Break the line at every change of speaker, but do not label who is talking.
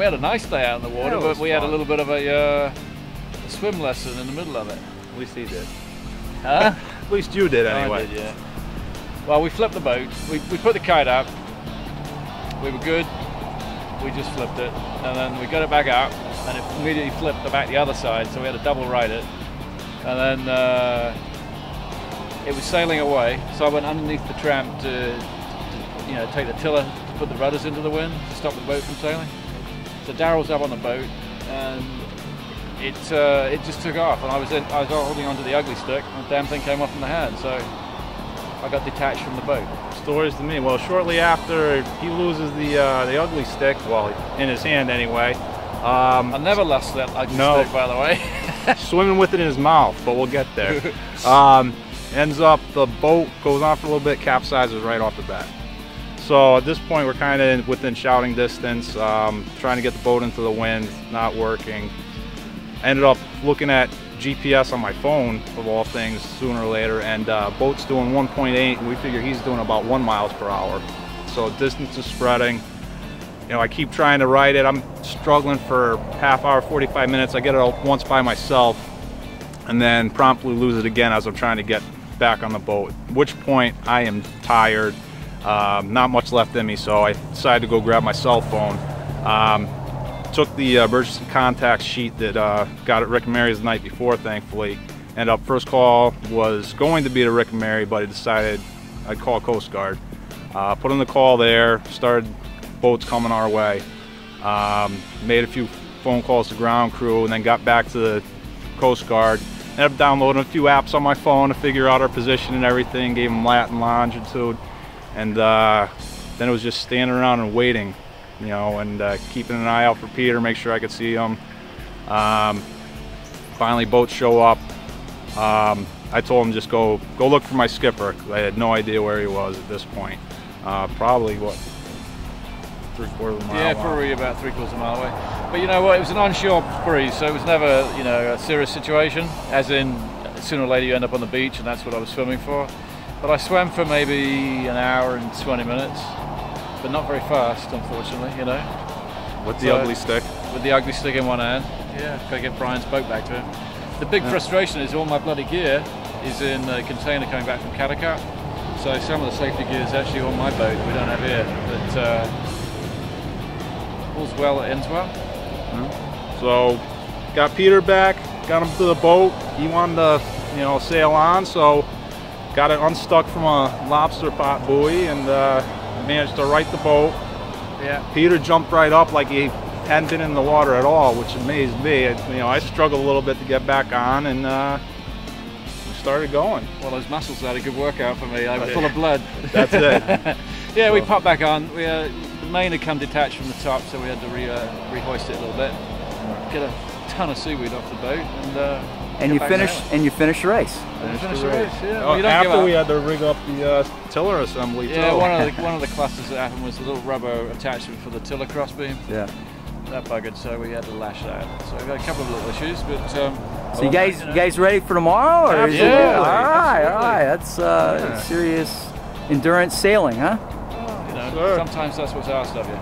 We had a nice day out in the water, but we had a little bit of a swim lesson in the middle of it.
At least he did.
Huh?
At least you did anyway.
I did, yeah. Well, we flipped the boat. We put the kite up. We were good. We just flipped it, and then we got it back up, and it immediately flipped back the other side, so we had to double right it. And then it was sailing away, so I went underneath the tramp to you know, take the tiller to put the rudders into the wind to stop the boat from sailing. So Daryl's up on the boat, and it just took off, and I was holding onto the ugly stick, and the damn thing came off in the hand, so I got detached from the boat.
Stories to me. Well, shortly after he loses the ugly stick, well, in his hand anyway.
I never lost that ugly stick, by the way.
Swimming with it in his mouth, but we'll get there. Ends up, the boat goes on for a little bit, capsizes right off the bat. So at this point, we're kind of within shouting distance, trying to get the boat into the wind, not working. I ended up looking at GPS on my phone, of all things, sooner or later, and boat's doing 1.8, and we figure he's doing about 1 mile per hour. So distance is spreading. You know, I keep trying to ride it. I'm struggling for half hour, 45 minutes. I get it once by myself, and then promptly lose it again as I'm trying to get back on the boat. At which point I am tired, not much left in me, so I decided to go grab my cell phone. Took the emergency contact sheet that got at Rick and Mary's the night before, thankfully. And first call was going to be to Rick and Mary, but I decided I'd call Coast Guard. Put in the call there, started boats coming our way. Made a few phone calls to ground crew, and then got back to the Coast Guard. Ended up downloading a few apps on my phone to figure out our position and everything, gave them lat and longitude. And then it was just standing around and waiting, you know, and keeping an eye out for Peter, make sure I could see him. Finally, boats show up. I told him just go look for my skipper, because I had no idea where he was at this point. Probably, what, 3/4 of a mile?
Yeah, probably about 3/4 of a mile away. But you know what, it was an onshore breeze, so it was never, you know, a serious situation, as in sooner or later you end up on the beach, and that's what I was swimming for. But I swam for maybe an hour and 20 minutes. But not very fast, unfortunately, you know.
With the ugly stick? With
the ugly stick in one hand. Yeah, gotta get Brian's boat back to him. The big frustration is all my bloody gear is in a container coming back from Kattegat. So some of the safety gear is actually on my boat that we don't have here. But all's well that ends well.
So got Peter back, got him to the boat. He wanted to, you know, sail on, so got it unstuck from a lobster pot buoy, and managed to right the boat.
Yeah.
Peter jumped right up like he hadn't been in the water at all, which amazed me. You know, I struggled a little bit to get back on, and we started going.
Well, those muscles had a good workout for me. I was full of blood.
That's it.
Yeah, so we popped back on. The main had come detached from the top, so we had to rehoist it a little bit, get a ton of seaweed off the boat, and
you finished the race.
Finished the race. Yeah.
Oh, after we had to rig up the tiller assembly too.
Yeah, one of the clusters that happened was the little rubber attachment for the tiller crossbeam.
Yeah.
That buggered, so we had to lash that. So we've got a couple of little issues, but.
So you guys ready for tomorrow? Or
yeah.
All right. That's serious endurance sailing, huh?
Well, you know, sometimes that's what's asked of you.